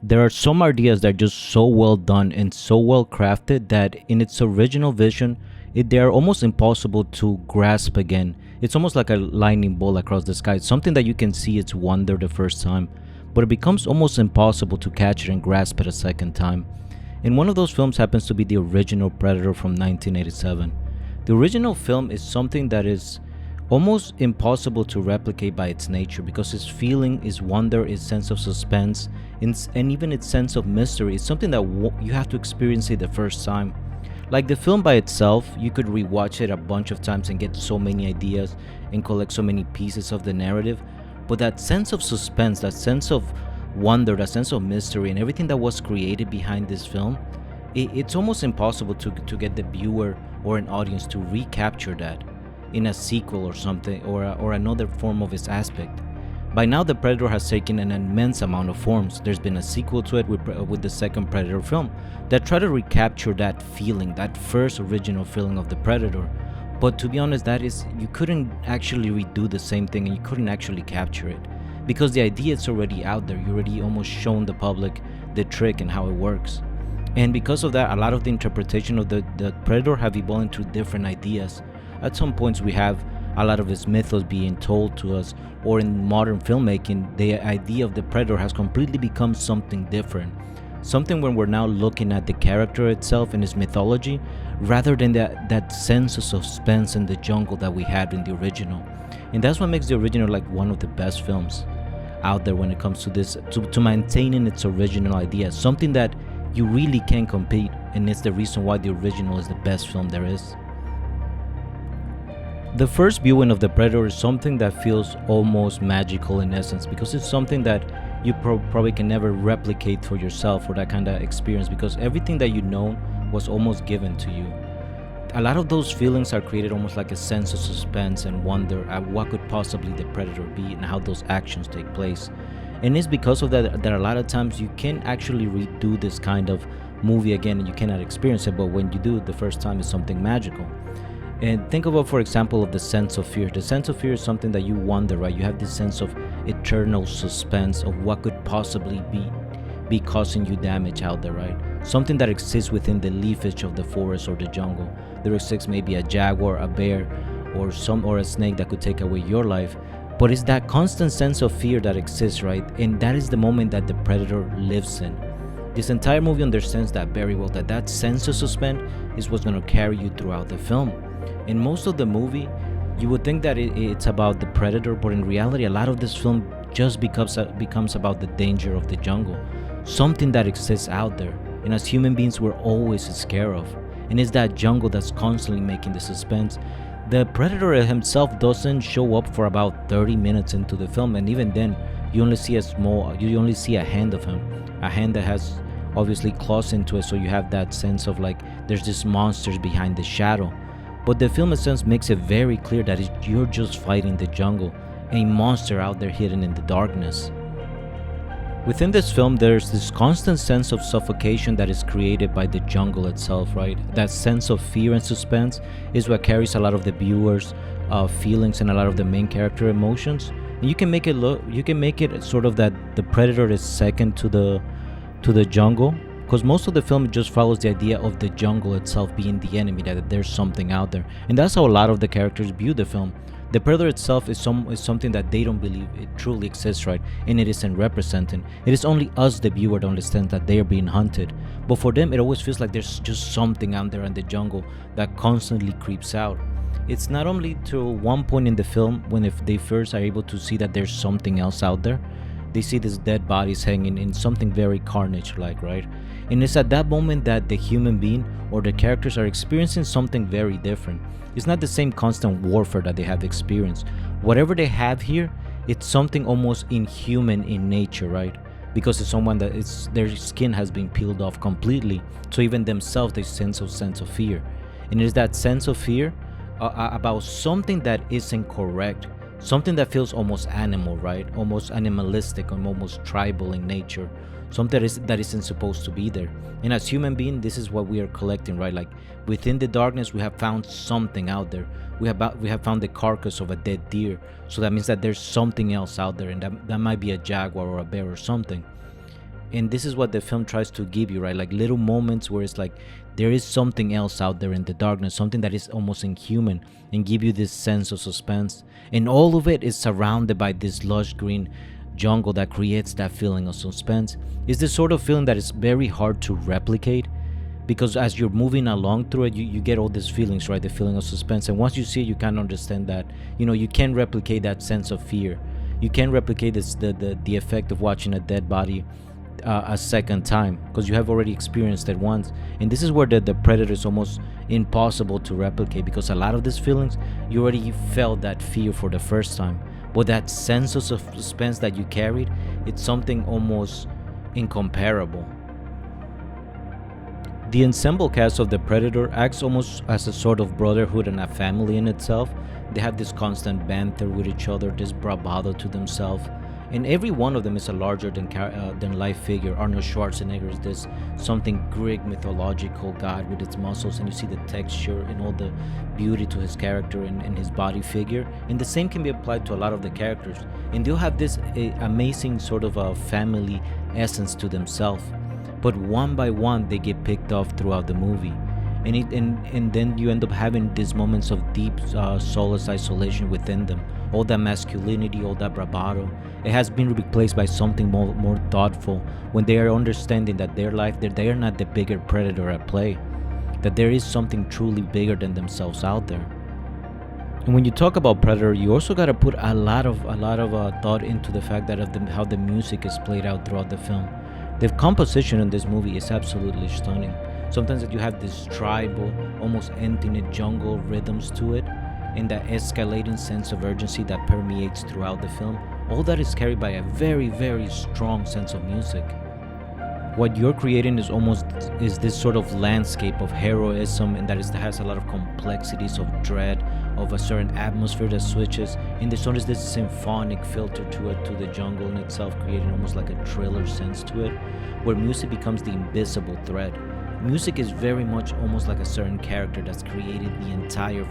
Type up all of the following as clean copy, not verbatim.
There are some ideas that are just so well done and so well crafted that in its original vision, they are almost impossible to grasp again. It's almost like a lightning bolt across the sky. It's something that you can see its wonder the first time, but it becomes almost impossible to catch it and grasp it a second time. And one of those films happens to be the original Predator from 1987. The original film is something that is almost impossible to replicate by its nature because its feeling, its wonder, its sense of suspense, and even its sense of mystery is something that you have to experience it the first time. Like the film by itself, you could rewatch it a bunch of times and get so many ideas and collect so many pieces of the narrative. But that sense of suspense, that sense of wonder, that sense of mystery, and everything that was created behind this film, it's almost impossible to get the viewer or an audience to recapture that in a sequel or something, or another form of its aspect. By now, the Predator has taken an immense amount of forms. There's been a sequel to it with the second Predator film that try to recapture that feeling, that first original feeling of the Predator. But to be honest, you couldn't actually redo the same thing and you couldn't actually capture it because the idea is already out there. You already almost shown the public the trick and how it works. And because of that, a lot of the interpretation of the Predator have evolved into different ideas. At some points, we have a lot of its mythos being told to us, or in modern filmmaking, the idea of the Predator has completely become something different. Something when we're now looking at the character itself and its mythology, rather than that sense of suspense in the jungle that we had in the original. And that's what makes the original like one of the best films out there when it comes to this, to maintaining its original idea. Something that you really can compete, and it's the reason why the original is the best film there is. The first viewing of The Predator is something that feels almost magical in essence because it's something that you probably can never replicate for yourself or that kind of experience because everything that you know was almost given to you. A lot of those feelings are created almost like a sense of suspense and wonder at what could possibly the Predator be and how those actions take place. And it's because of that a lot of times you can actually redo this kind of movie again and you cannot experience it, but when you do the first time, it's something magical. And think about, for example, of the sense of fear. The sense of fear is something that you wonder, right? You have this sense of eternal suspense of what could possibly be causing you damage out there, right? Something that exists within the leafage of the forest or the jungle. There exists maybe a jaguar, a bear, or a snake that could take away your life. But it's that constant sense of fear that exists, right? And that is the moment that the Predator lives in. This entire movie understands that very well, that sense of suspense is what's going to carry you throughout the film. In most of the movie, you would think that it's about the Predator, but in reality, a lot of this film just becomes about the danger of the jungle, something that exists out there, and as human beings, we're always scared of. And it's that jungle that's constantly making the suspense. The Predator himself doesn't show up for about 30 minutes into the film, and even then, you only see a hand of him, a hand that has obviously claws into it, so you have that sense of like there's this monsters behind the shadow. But the film in a sense makes it very clear that you're just fighting the jungle, a monster out there hidden in the darkness. Within this film, there's this constant sense of suffocation that is created by the jungle itself, right? That sense of fear and suspense is what carries a lot of the viewers' feelings and a lot of the main character emotions. And you can make it sort of that the Predator is second to the jungle, because most of the film just follows the idea of the jungle itself being the enemy, that there's something out there, and that's how a lot of the characters view the film. The Predator itself is something that they don't believe it truly exists, right? And it isn't represented. It is only us, the viewer, that understand that they are being hunted. But for them, it always feels like there's just something out there in the jungle that constantly creeps out. It's not only to one point in the film when if they first are able to see that there's something else out there. They see these dead bodies hanging in something very carnage-like, right? And it's at that moment that the human being or the characters are experiencing something very different. It's not the same constant warfare that they have experienced. Whatever they have here, it's something almost inhuman in nature, right? Because it's someone that their skin has been peeled off completely, so even themselves they sense of fear. And it's that sense of fear about something that isn't correct. Something that feels almost animal, right? Almost animalistic and almost tribal in nature. Something that isn't supposed to be there. And as human beings, this is what we are collecting, right? Like within the darkness, we have found something out there. We have found the carcass of a dead deer. So that means that there's something else out there, and that might be a jaguar or a bear or something. And this is what the film tries to give you, right? Like little moments where it's like there is something else out there in the darkness, something that is almost inhuman, and give you this sense of suspense. And all of it is surrounded by this lush green jungle that creates that feeling of suspense. It's the sort of feeling that is very hard to replicate, because as you're moving along through it, you get all these feelings, right? The feeling of suspense. And once you see it, you can understand that, you can't replicate that sense of fear. You can't replicate this, the effect of watching a dead body a second time, because you have already experienced it once. And this is where the Predator is almost impossible to replicate, because a lot of these feelings, you already felt that fear for the first time. But that sense of suspense that you carried, it's something almost incomparable. The ensemble cast of the Predator acts almost as a sort of brotherhood and a family in itself. They have this constant banter with each other, this bravado to themselves, and every one of them is a larger than life figure. Arnold Schwarzenegger is this something Greek mythological god with its muscles, and you see the texture and all the beauty to his character and his body figure. And the same can be applied to a lot of the characters, and they'll have this amazing sort of a family essence to themselves. But one by one, they get picked off throughout the movie, and then you end up having these moments of deep soulless isolation within them. All that masculinity, all that bravado, it has been replaced by something more thoughtful, when they are understanding that their life, they are not the bigger predator at play, that there is something truly bigger than themselves out there. And when you talk about Predator, you also got to put a lot of thought into the fact that how the music is played out throughout the film. The composition in this movie is absolutely stunning. Sometimes that you have this tribal, almost intimate jungle rhythms to it, and that escalating sense of urgency that permeates throughout the film. All that is carried by a very, very strong sense of music. What you're creating is this sort of landscape of heroism, and that has a lot of complexities of dread, of a certain atmosphere that switches, and there's always this symphonic filter to it, to the jungle in itself, creating almost like a thriller sense to it, where music becomes the invisible thread. Music is very much almost like a certain character that's created the entire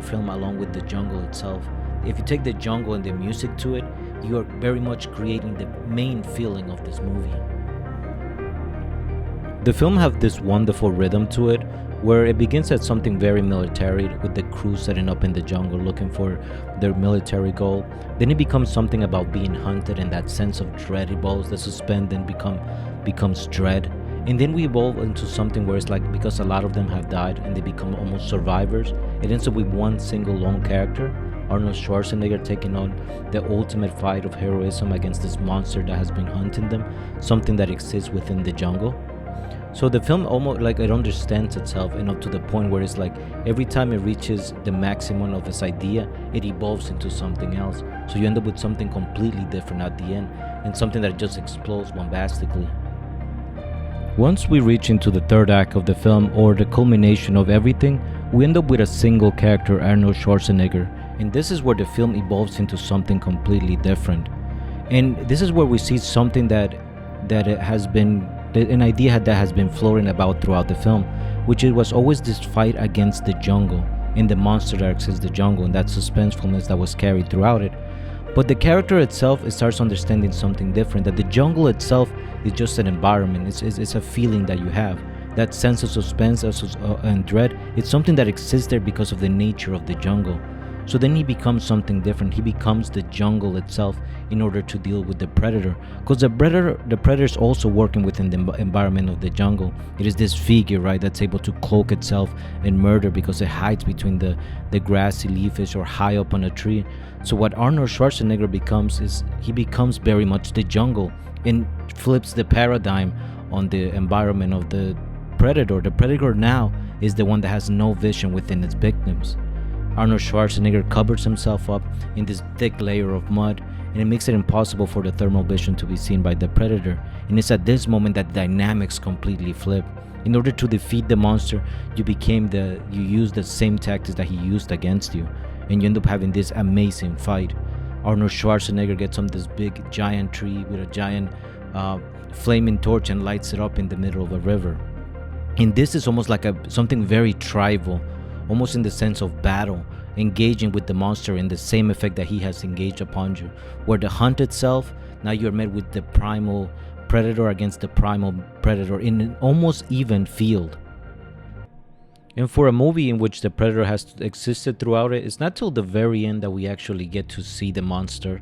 film along with the jungle itself. If you take the jungle and the music to it, you are very much creating the main feeling of this movie. The film have this wonderful rhythm to it, where it begins at something very military, with the crew setting up in the jungle looking for their military goal. Then it becomes something about being hunted, and that sense of dread evolves. The suspense then becomes dread. And then we evolve into something where it's like, because a lot of them have died and they become almost survivors, it ends up with one single lone character, Arnold Schwarzenegger, taking on the ultimate fight of heroism against this monster that has been hunting them, something that exists within the jungle. So the film almost like it understands itself, and up to the point where it's like every time it reaches the maximum of its idea, it evolves into something else. So you end up with something completely different at the end, and something that just explodes bombastically. Once we reach into the third act of the film, or the culmination of everything, we end up with a single character, Arnold Schwarzenegger, and this is where the film evolves into something completely different. And this is where we see something that it has been, an idea that has been floating about throughout the film, which it was always this fight against the jungle and the monster that exists the jungle, and that suspensefulness that was carried throughout it. But the character itself, it starts understanding something different, that the jungle itself is just an environment. It's a feeling that you have. That sense of suspense and dread, it's something that exists there because of the nature of the jungle. So then he becomes something different. He becomes the jungle itself in order to deal with the predator. Because the predator is also working within the environment of the jungle. It is this figure, right, that's able to cloak itself in murder because it hides between the grassy leafage or high up on a tree. So what Arnold Schwarzenegger becomes is he becomes very much the jungle and flips the paradigm on the environment of the predator. The predator now is the one that has no vision within its victims. Arnold Schwarzenegger covers himself up in this thick layer of mud, and it makes it impossible for the thermal vision to be seen by the predator. And it's at this moment that the dynamics completely flip. In order to defeat the monster, you use the same tactics that he used against you, and you end up having this amazing fight. Arnold Schwarzenegger gets on this big giant tree with a giant flaming torch and lights it up in the middle of a river. And this is almost like something very tribal, almost in the sense of battle. engaging with the monster in the same effect that he has engaged upon you. Where the hunt itself, now you're met with the primal predator against the primal predator in an almost even field. And for a movie in which the predator has existed throughout it, it's not till the very end that we actually get to see the monster.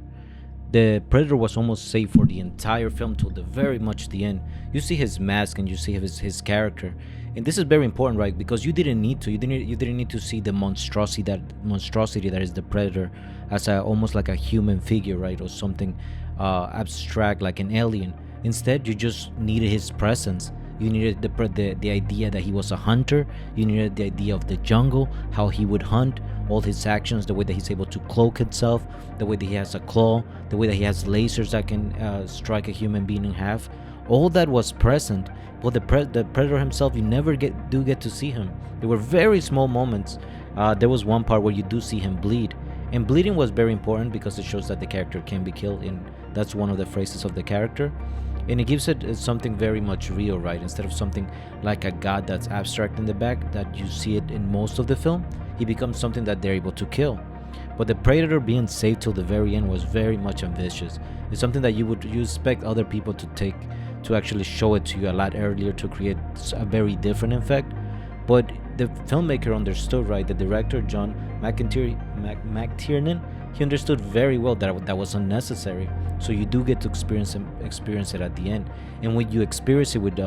The predator was almost safe for the entire film till the very much the end. You see his mask and you see his character, and this is very important, right? Because you didn't need to. You didn't need to see the monstrosity that is the predator as almost like a human figure, right, or something abstract like an alien. Instead, you just needed his presence. You needed the idea that he was a hunter. You needed the idea of the jungle, how he would hunt, all his actions, the way that he's able to cloak himself, the way that he has a claw, the way that he has lasers that can strike a human being in half. All that was present, but the predator himself, you never get to see him. There were very small moments. There was one part where you do see him bleed, and bleeding was very important because it shows that the character can be killed, and that's one of the phrases of the character. And it gives it something very much real, right? Instead of something like a god that's abstract in the back that you see it in most of the film, he becomes something that they're able to kill. But the predator being saved till the very end was very much ambitious. It's something that you expect other people to actually show it to you a lot earlier to create a very different effect. But the filmmaker understood, right? The director, John McTiernan, he understood very well that was unnecessary. So you do get to experience it at the end. And when you experience it with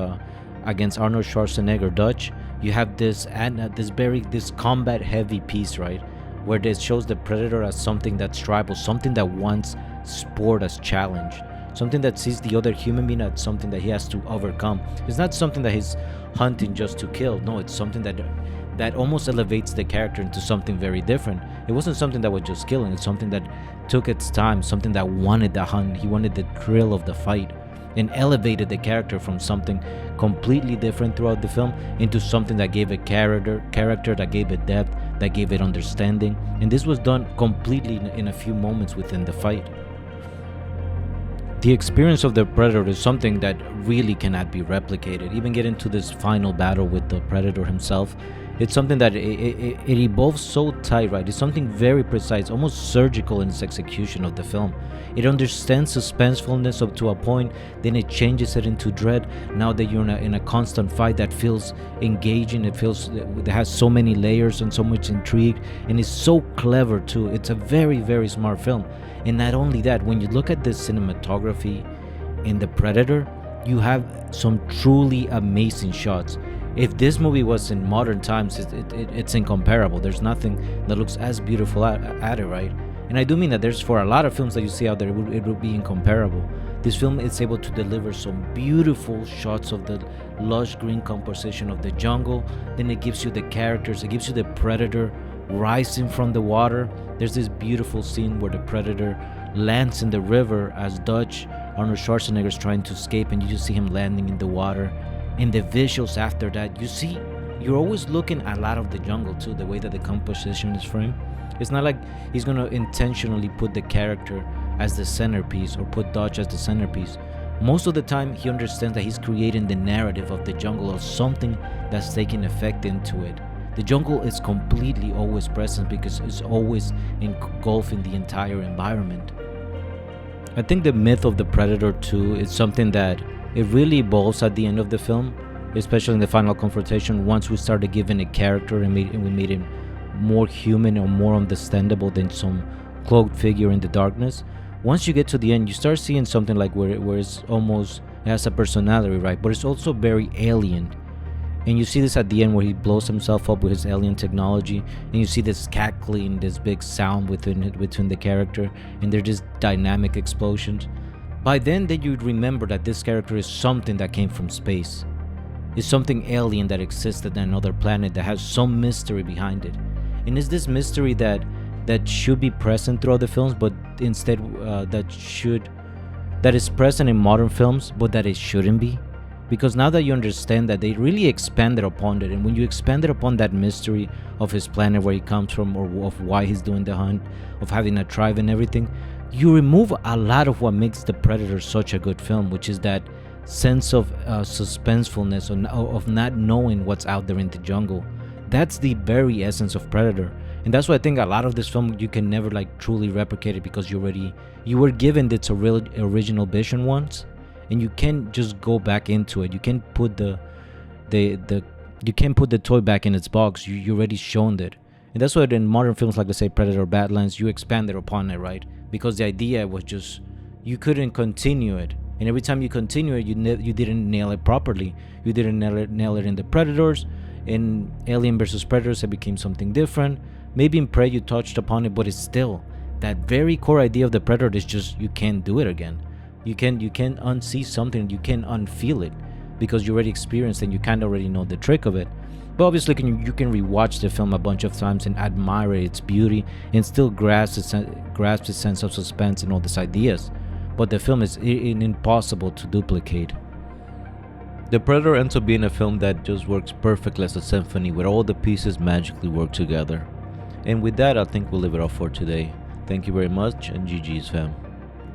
against Arnold Schwarzenegger, Dutch, you have this combat heavy piece, right, where this shows the predator as something that's tribal, something that wants sport as challenge, something that sees the other human being as something that he has to overcome. It's not something that he's hunting just to kill. No, it's something that almost elevates the character into something very different. It wasn't something that was just killing. It's something that took its time, something that wanted the hunt. He wanted the thrill of the fight, and elevated the character from something completely different throughout the film into something that gave a character that gave it depth, that gave it understanding. And this was done completely in a few moments within the fight. The experience of the predator is something that really cannot be replicated. Even getting to this final battle with the predator himself, it's something that it evolves so tight, right? It's something very precise, almost surgical in its execution of the film. It understands suspensefulness up to a point, then it changes it into dread. Now that you're in a constant fight that feels engaging, it has so many layers and so much intrigue, and it's so clever too. It's a very, very smart film. And not only that, when you look at the cinematography in The Predator, you have some truly amazing shots. If this movie was in modern times, it's incomparable. There's nothing that looks as beautiful at it, right? And I do mean that there's, for a lot of films that you see out there, it would be incomparable. This film is able to deliver some beautiful shots of the lush green composition of the jungle. Then it gives you the characters, it gives you the predator rising from the water. There's this beautiful scene where the predator lands in the river as Arnold Schwarzenegger is trying to escape, and you just see him landing in the water. And the visuals after that, you're always looking at a lot of the jungle too, the way that the composition is framed. It's not like he's gonna intentionally put the character as the centerpiece or put Dutch as the centerpiece. Most of the time, he understands that he's creating the narrative of the jungle, or something that's taking effect into it. The jungle is completely always present because it's always engulfing the entire environment. I think the myth of the predator too is something that it really evolves at the end of the film, especially in the final confrontation. Once we started giving a character and we made him more human or more understandable than some cloaked figure in the darkness. Once you get to the end, you start seeing something like where it has a personality, right? But it's also very alien. And you see this at the end where he blows himself up with his alien technology, and you see this cackling, this big sound between the character, and they're just dynamic explosions. By then you'd remember that this character is something that came from space. It's something alien that existed on another planet that has some mystery behind it. And it's this mystery that should be present throughout the films, but instead that is present in modern films, but that it shouldn't be. Because now that you understand that they really expanded upon it, and when you expanded upon that mystery of his planet, where he comes from, or of why he's doing the hunt, of having a tribe and everything, you remove a lot of what makes The Predator such a good film, which is that sense of suspensefulness, of not knowing what's out there in the jungle. That's the very essence of Predator. And that's why I think a lot of this film you can never like truly replicate it, because you were given this original vision once, and you can't just go back into it. You can't put the you can't put the toy back in its box. You already shown it. And that's why in modern films like, let's say, Predator or Badlands, you expanded upon it, right? Because the idea was just, you couldn't continue it. And every time you continue it, you didn't nail it properly. You didn't nail it in the Predators. In Alien versus Predators, it became something different. Maybe in Prey you touched upon it, but it's still that very core idea of the Predator is just, you can't do it again. You can't unsee something, you can't unfeel it, because you already experienced and you kind of already know the trick of it. But obviously you can rewatch the film a bunch of times and admire its beauty and still grasp its sense of suspense and all these ideas. But the film is impossible to duplicate. The Predator ends up being a film that just works perfectly as a symphony, where all the pieces magically work together. And with that, I think we'll leave it off for today. Thank you very much, and GG's fam.